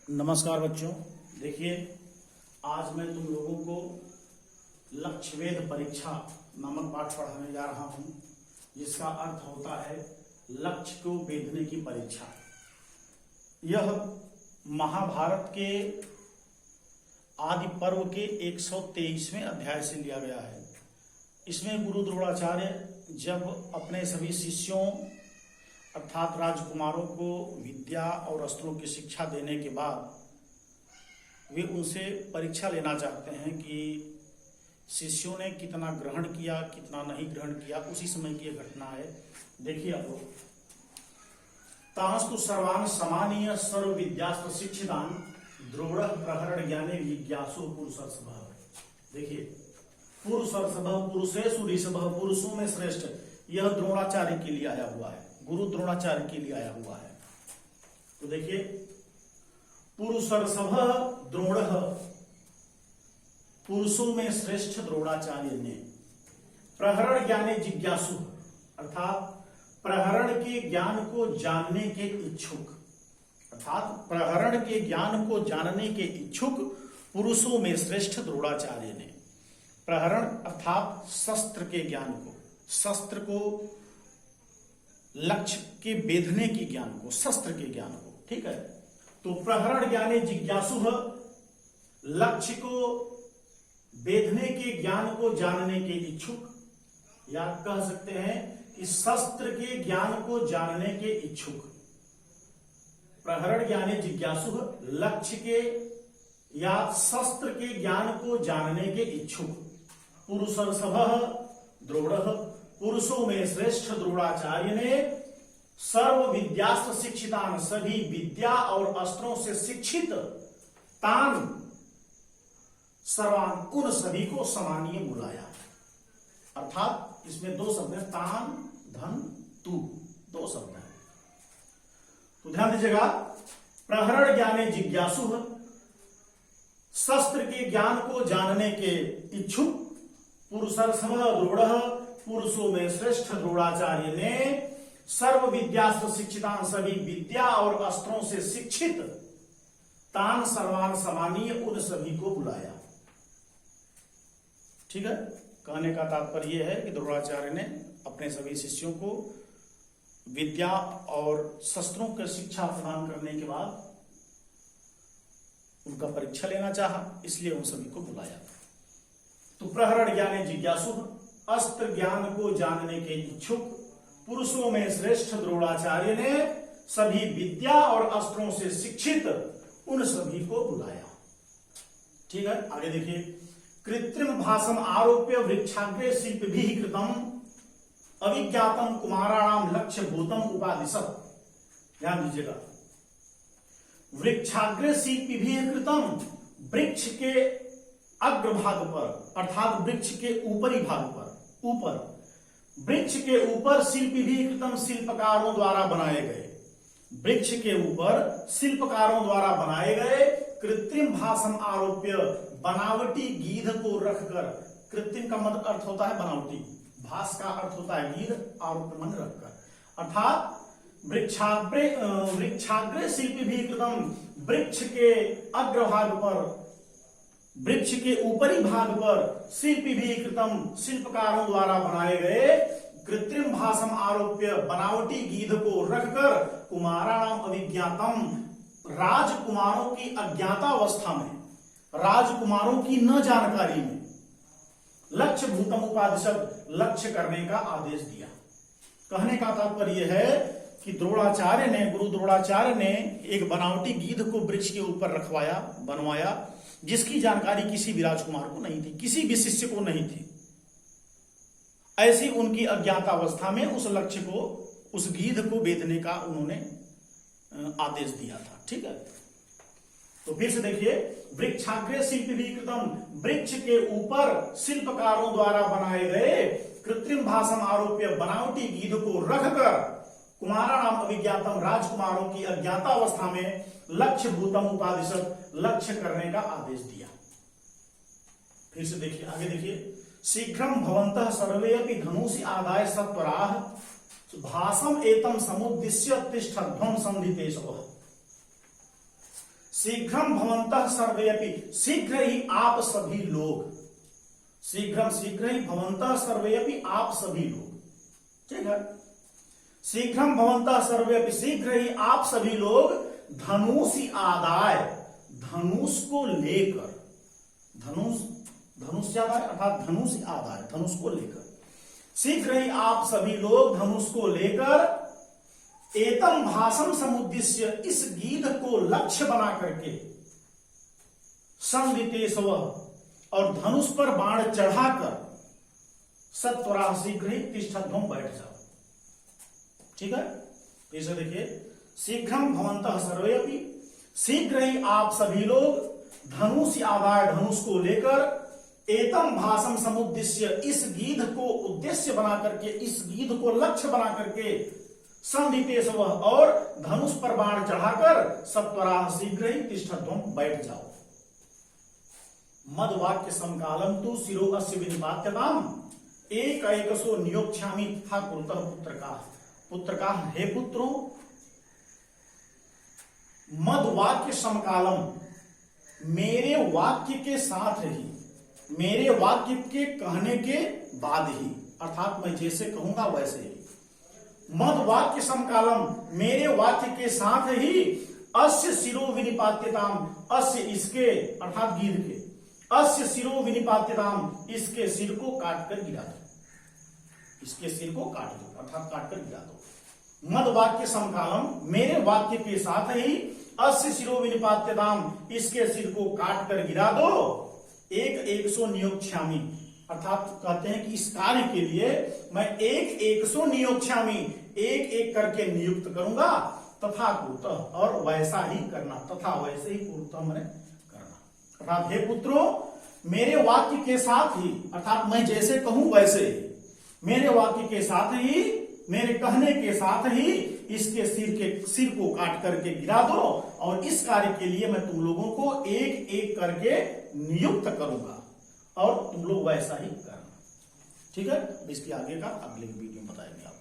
नमस्कार बच्चों। देखिए, आज मैं तुम लोगों को लक्ष्यवेध परीक्षा नामक पाठ पढ़ाने जा रहा हूं, जिसका अर्थ होता है लक्ष्य को वेधने की परीक्षा। यह महाभारत के आदि पर्व के 123वें अध्याय से लिया गया है। इसमें गुरु द्रोणाचार्य जब अपने सभी शिष्यों अर्थात राजकुमारों को विद्या और अस्त्रों की शिक्षा देने के बाद वे उनसे परीक्षा लेना चाहते हैं कि शिष्यों ने कितना ग्रहण किया, कितना नहीं ग्रहण किया। उसी समय की यह घटना है। देखिए आप लोग, तांस्तु सर्वान समानीय सर्व विद्यास्त्र शिक्षितान द्रोण प्रहरण ज्ञाने जिज्ञासु पुरुषर्षभ। देखिए, पुरुषर्षभ पुरुषेषु ऋषभ, पुरुषों में श्रेष्ठ, यह द्रोणाचार्य के लिए आया हुआ है, गुरु द्रोणाचार्य के लिए आया हुआ है। तो देखिए, पुरुषर्षभ द्रोण, पुरुषों में श्रेष्ठ द्रोणाचार्य ने प्रहरण ज्ञाने जिज्ञासु अर्थात प्रहरण के ज्ञान को जानने के इच्छुक, अर्थात प्रहरण के ज्ञान को जानने के इच्छुक पुरुषों में श्रेष्ठ द्रोणाचार्य ने प्रहरण अर्थात शस्त्र के ज्ञान को, शस्त्र को, लक्ष्य के वेधने के ज्ञान को, शस्त्र के ज्ञान को, ठीक है। तो प्रहरण ज्ञाने जिज्ञासु, लक्ष्य को वेधने के ज्ञान को जानने के इच्छुक, या कह सकते हैं कि शस्त्र के ज्ञान को जानने के इच्छुक। प्रहरण ज्ञाने जिज्ञासु, लक्ष्य के या शस्त्र के ज्ञान को जानने के इच्छुक। पुरुषर्षभ द्रोण, पुरुषों में श्रेष्ठ द्रोणाचार्य ने सर्व विद्यास्त्र शिक्षितान, सभी विद्या और अस्त्रों से शिक्षित, तान सर्वान, उन सभी को समानीय बुलाया। अर्थात इसमें दो शब्द हैं, तान धन तू, दो शब्द हैं। तो ध्यान दीजिएगा, प्रहरण ज्ञाने जिज्ञासु, शस्त्र के ज्ञान को जानने के इच्छुक। पुरुषर्षभ द्रोण, पुरुषों में श्रेष्ठ द्रोणाचार्य ने सर्व विद्यास्त्र शिक्षितान, सभी विद्या और अस्त्रों से शिक्षित, तान सर्वान समानीय, उन सभी को बुलाया। ठीक है। कहने का तात्पर्य यह है कि द्रोणाचार्य ने अपने सभी शिष्यों को विद्या और शस्त्रों की शिक्षा प्रदान करने के बाद उनका परीक्षा लेना चाहा, इसलिए उन सभी को बुलाया। तो प्रहरण ज्ञाने जिज्ञासु, अस्त्र ज्ञान को जानने के इच्छुक, पुरुषों में श्रेष्ठ द्रोणाचार्य ने सभी विद्या और अस्त्रों से शिक्षित, उन सभी को बुलाया। ठीक है। आगे देखिए, कृत्रिम भाषम आरोप्य वृक्षाग्रे शिल्प भी कृतम अविज्ञातम कुमाराणाम लक्ष्य भूतम उपादिशत। ध्यान दीजिएगा, वृक्षाग्रे शिल्प भी कृतम, वृक्ष के अग्रभाग पर अर्थात वृक्ष के ऊपरी भाग पर, ऊपर वृक्ष के ऊपर शिल्प भी कृतम, शिल्पकारों द्वारा बनाए गए, वृक्ष के ऊपर शिल्पकारों द्वारा बनाए गए कृत्रिम भाषम आरोप्य, बनावटी गीध को रखकर। कृत्रिम का मतलब अर्थ होता है बनावटी, भाष का अर्थ होता है गीध, आरोप्य मन रखकर, अर्थात वृक्षाग्रे शिल्प भी कृतम, वृक्ष के अग्रभाग पर, वृक्ष के ऊपरी भाग पर शिल्प भी कृतम, शिल्पकारों द्वारा बनाए गए कृत्रिम भाषम आरोप्य, बनावटी गीध को रखकर, कुमाराणाम अविज्ञातम, राजकुमारों की अज्ञातावस्था में, राजकुमारों की न जानकारी में, लक्ष्य भूतम उपादिशत, लक्ष्य करने का आदेश दिया। कहने का तात्पर्य है कि द्रोणाचार्य ने, गुरु द्रोणाचार्य ने एक बनावटी गीध को वृक्ष के ऊपर रखवाया, बनवाया, जिसकी जानकारी किसी भी राजकुमार को नहीं थी, किसी भी शिष्य को नहीं थी। ऐसी उनकी अज्ञातावस्था में उस लक्ष्य को, उस गीध को वेधने का उन्होंने आदेश दिया था। ठीक है। तो फिर से देखिए, वृक्षाग्रे शिल्प भी कृतम, वृक्ष के ऊपर शिल्पकारों द्वारा बनाए गए कृत्रिम भाषम आरोप्य, बनावटी गीध को रखकर, कुमाराणाम अविज्ञातम, राजकुमारों की अज्ञातावस्था में, लक्ष्य भूतम उपादिशत, लक्ष्य करने का आदेश दिया। फिर से देखिए, आगे देखिए, शीघ्रम भवन्तः सर्वे अपि धनुषि आदाय सत्वराः भाषम एतम समुद्दिश्य तिष्ठध्वं संधितेषवः। शीघ्रम भवन्तः सर्वे अपि, शीघ्र ही आप सभी लोग, शीघ्र ही भवन्तः सर्वे अपि, आप सभी लोग, ठीक है। शीघ्रम भवन्तः सर्वे अपि, शीघ्र ही आप सभी लोग धनुषि आदाय, धनुष को लेकर, धनुष आदाय अर्थात धनुष आदाय, धनुष को लेकर, शीघ्र ही आप सभी लोग धनुष को लेकर एतम भाषण समुद्देश्य, इस गीत को लक्ष्य बना करके, संदितेशव, और धनुष पर बाण चढ़ाकर, सत्वरा शीघ्र ही तिष्ठध्वम, बैठ जाओ, ठीक है। इसे देखिए, शीघ्रम भवन्तः सर्वे अपि, शीघ्र ही आप सभी लोग धनुष आदाय, धनुष को लेकर, एतम भाषण समुद्देश्य, इस गीत को उद्देश्य बना करके, इस गीत को लक्ष्य बना करके, संदितेशव, और धनुष पर बाण चढ़ाकर, सत्वरा शीघ्र ही तिष्ठध्वम, बैठ जाओ। मद वाक्य समकालम तु शिरो अस्य विनिपात्यताम एक एकसो नियोक्ष्यामि तथा कुरुतः पुत्रका, हे पुत्रों, मद वाक्य समकालम, मेरे वाक्य के साथ ही, मेरे वाक्य के कहने के बाद ही, अर्थात मैं जैसे कहूंगा वैसे ही, मद वाक्य समकालम, मेरे वाक्य के साथ ही, अस्य शिरो विनिपात्यताम, अस्य इसके, अर्थात गीत के, अस्य शिरो विनिपात्यताम, इसके सिर को काट कर गिरा दो, इसके सिर को काट दो, अर्थात काट कर गिरा दो। मद वाक्य समकालम, मेरे वाक्य के साथ ही, अस्य शिरो विनिपात्यताम, इसके सिर को काट कर गिरा दो, एक एक सो नियोक्ष्यामि, अर्थात कहते हैं कि इस कार्य के लिए मैं एक एक सो नियोक्ष्यामि, एक एक करके नियुक्त करूंगा, तथा कुरुतः, और वैसा ही करना, तथा वैसे ही कुरुतः मैंने करना, अर्थात हे पुत्रों, मेरे वाक्य के साथ ही, अर्थात मैं जैसे कहूं वैसे ही, मेरे वाक्य के साथ ही, मेरे कहने के साथ ही, इसके सिर को काट करके गिरा दो, और इस कार्य के लिए मैं तुम लोगों को एक एक करके नियुक्त करूंगा, और तुम लोग वैसा ही करना, ठीक है। इसके आगे का अगले वीडियो में बताएंगे आप।